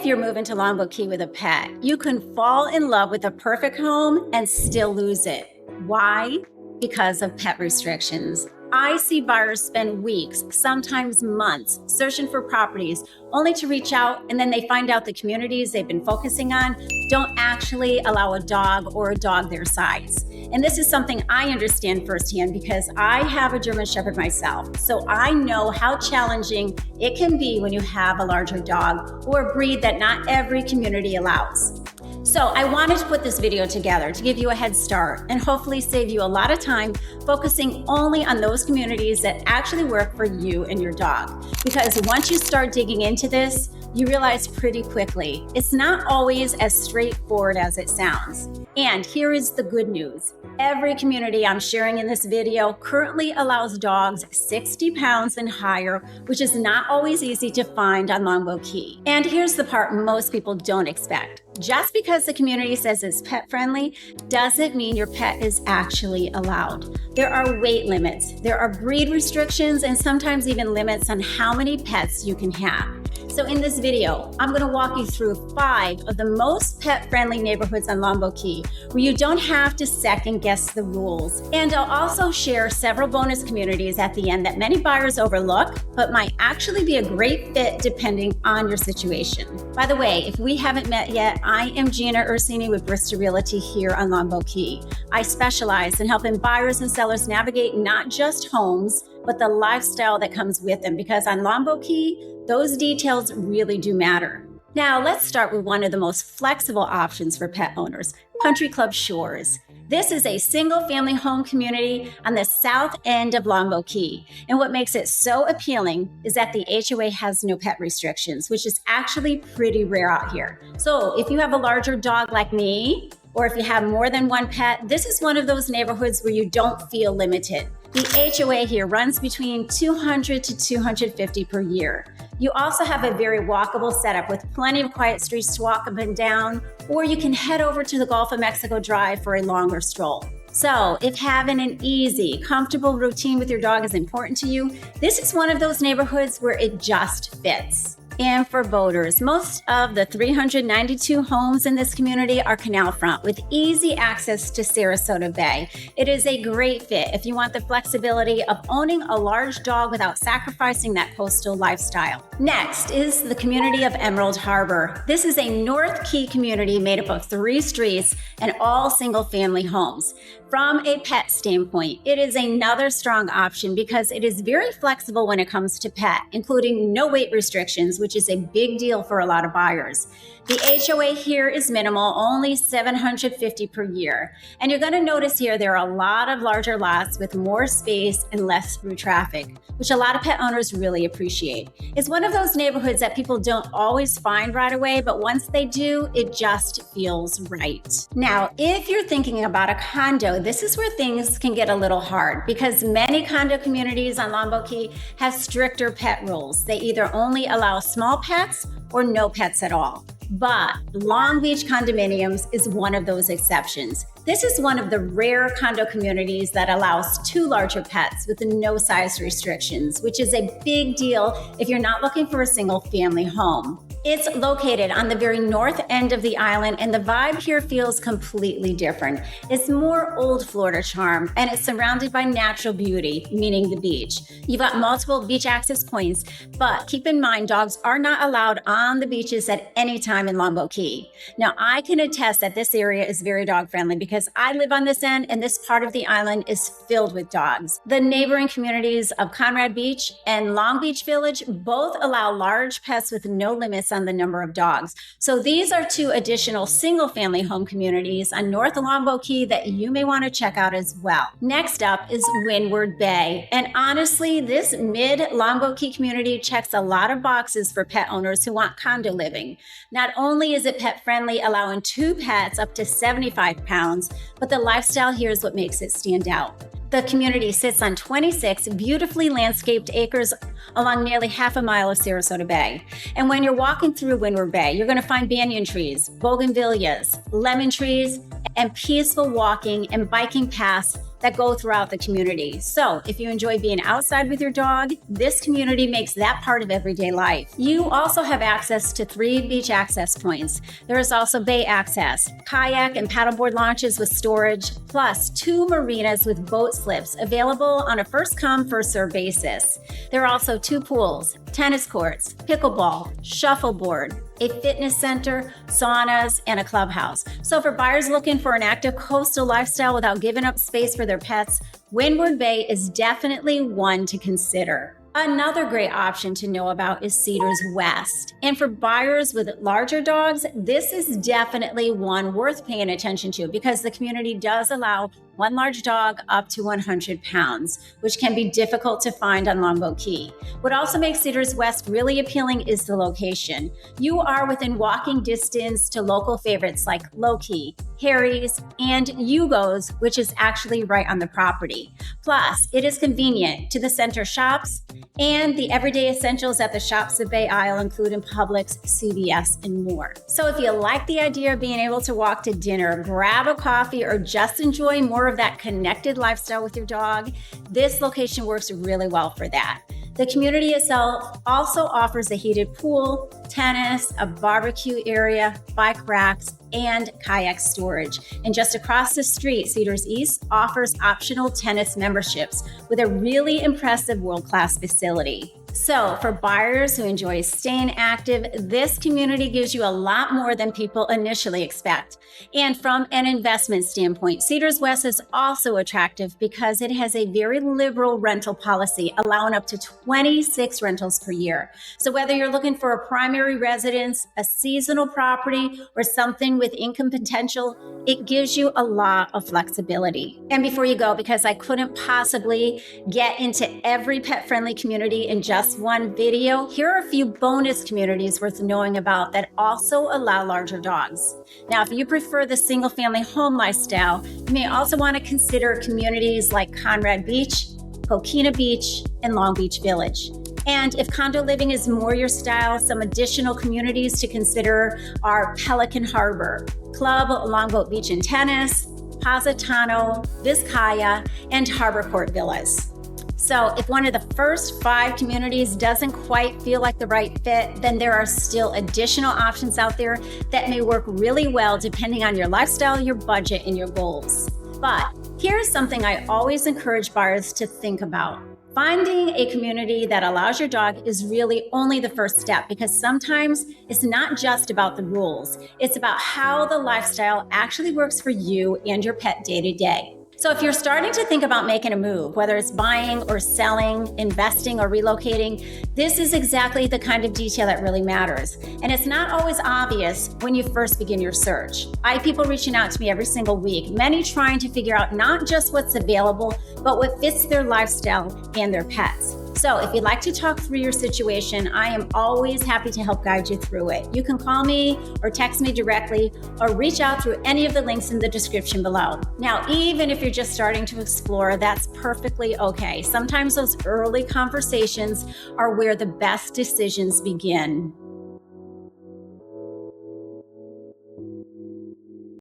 you're moving to Longboat Key with a pet, you can fall in love with a perfect home and still lose it. Why? Because of pet restrictions. I see buyers spend weeks, sometimes months, searching for properties, only to reach out and then they find out the communities they've been focusing on don't actually allow a dog or a dog their size. And this is something I understand firsthand because I have a German Shepherd myself. So I know how challenging it can be when you have a larger dog or a breed that not every community allows. So I wanted to put this video together to give you a head start and hopefully save you a lot of time focusing only on those communities that actually work for you and your dog. Because once you start digging into this, you realize pretty quickly, it's not always as straightforward as it sounds. And here is the good news. Every community I'm sharing in this video currently allows dogs 60 pounds and higher, which is not always easy to find on Longboat Key. And here's the part most people don't expect. Just because the community says it's pet friendly doesn't mean your pet is actually allowed. There are weight limits, there are breed restrictions, and sometimes even limits on how many pets you can have. So in this video, I'm going to walk you through 5 of the most pet-friendly neighborhoods on Longboat Key, where you don't have to second guess the rules. And I'll also share several bonus communities at the end that many buyers overlook, but might actually be a great fit depending on your situation. By the way, if we haven't met yet, I am Gina Ursini with Brista Realty here on Longboat Key. I specialize in helping buyers and sellers navigate not just homes, but the lifestyle that comes with them, because on Longboat Key, those details really do matter. Now, let's start with one of the most flexible options for pet owners, Country Club Shores. This is a single-family home community on the south end of Longboat Key. And what makes it so appealing is that the HOA has no pet restrictions, which is actually pretty rare out here. So if you have a larger dog like me, or if you have more than one pet, this is one of those neighborhoods where you don't feel limited. The HOA here runs between $200 to $250 per year. You also have a very walkable setup with plenty of quiet streets to walk up and down, or you can head over to the Gulf of Mexico Drive for a longer stroll. So if having an easy, comfortable routine with your dog is important to you, this is one of those neighborhoods where it just fits. And for boaters, most of the 392 homes in this community are canal front with easy access to Sarasota Bay. It is a great fit if you want the flexibility of owning a large dog without sacrificing that coastal lifestyle. Next is the community of Emerald Harbour. This is a North Key community made up of 3 streets and all single-family homes. From a pet standpoint, it is another strong option because it is very flexible when it comes to pet, including no weight restrictions, which is a big deal for a lot of buyers. The HOA here is minimal, only $750 per year. And you're going to notice here there are a lot of larger lots with more space and less through traffic, which a lot of pet owners really appreciate. It's one of those neighborhoods that people don't always find right away, but once they do, it just feels right. Now, if you're thinking about a condo, this is where things can get a little hard because many condo communities on Longboat Key have stricter pet rules. They either only allow small pets or no pets at all. But Longbeach Condominiums is one of those exceptions. This is one of the rare condo communities that allows 2 larger pets with no size restrictions, which is a big deal if you're not looking for a single family home. It's located on the very north end of the island, and the vibe here feels completely different. It's more old Florida charm, and it's surrounded by natural beauty, meaning the beach. You've got multiple beach access points, but keep in mind, dogs are not allowed on the beaches at any time in Longboat Key. Now, I can attest that this area is very dog friendly because I live on this end, and this part of the island is filled with dogs. The neighboring communities of Conrad Beach and Long Beach Village both allow large pets with no limits on the number of dogs. So these are 2 additional single-family home communities on North Longboat Key that you may want to check out as well. Next up is Windward Bay. And honestly, this mid-Longboat Key community checks a lot of boxes for pet owners who want condo living. Not only is it pet-friendly, allowing 2 pets up to 75 pounds, but the lifestyle here is what makes it stand out. The community sits on 26 beautifully landscaped acres along nearly half a mile of Sarasota Bay. And when you're walking through Windward Bay, you're going to find banyan trees, bougainvilleas, lemon trees, and peaceful walking and biking paths that go throughout the community. So if you enjoy being outside with your dog, this community makes that part of everyday life. You also have access to 3 beach access points. There is also bay access, kayak and paddleboard launches with storage, plus 2 marinas with boat slips available on a first-come, first-served basis. There are also 2 pools, tennis courts, pickleball, shuffleboard, a fitness center, saunas, and a clubhouse. So for buyers looking for an active coastal lifestyle without giving up space for their pets, Windward Bay is definitely one to consider. Another great option to know about is Cedars West. And for buyers with larger dogs, this is definitely one worth paying attention to because the community does allow one large dog up to 100 pounds, which can be difficult to find on Longboat Key. What also makes Cedars West really appealing is the location. You are within walking distance to local favorites like Low-Key, Harry's, and Hugo's, which is actually right on the property. Plus, it is convenient to the center shops and the everyday essentials at the shops of Bay Isle, including Publix, CVS, and more. So if you like the idea of being able to walk to dinner, grab a coffee, or just enjoy more of that connected lifestyle with your dog, this location works really well for that. The community itself also offers a heated pool, tennis, a barbecue area, bike racks, and kayak storage. And just across the street, Cedars East offers optional tennis memberships with a really impressive world-class facility. So for buyers who enjoy staying active, this community gives you a lot more than people initially expect. And from an investment standpoint, Cedars West is also attractive because it has a very liberal rental policy, allowing up to 26 rentals per year. So whether you're looking for a primary residence, a seasonal property, or something with income potential, it gives you a lot of flexibility. And before you go, because I couldn't possibly get into every pet-friendly community in just one video, here are a few bonus communities worth knowing about that also allow larger dogs. Now, if you prefer the single-family home lifestyle, you may also want to consider communities like Conrad Beach, Coquina Beach, and Long Beach Village. And if condo living is more your style, some additional communities to consider are Pelican Harbour, Club Longboat Beach and Tennis, Positano, Vizcaya, and Harbor Court Villas. So if one of the first 5 communities doesn't quite feel like the right fit, then there are still additional options out there that may work really well depending on your lifestyle, your budget, and your goals. But here's something I always encourage buyers to think about. Finding a community that allows your dog is really only the first step because sometimes it's not just about the rules. It's about how the lifestyle actually works for you and your pet day to day. So if you're starting to think about making a move, whether it's buying or selling, investing or relocating, this is exactly the kind of detail that really matters. And it's not always obvious when you first begin your search. I have people reaching out to me every single week, many trying to figure out not just what's available, but what fits their lifestyle and their pets. So if you'd like to talk through your situation, I am always happy to help guide you through it. You can call me or text me directly or reach out through any of the links in the description below. Now, even if you're just starting to explore, that's perfectly okay. Sometimes those early conversations are where the best decisions begin.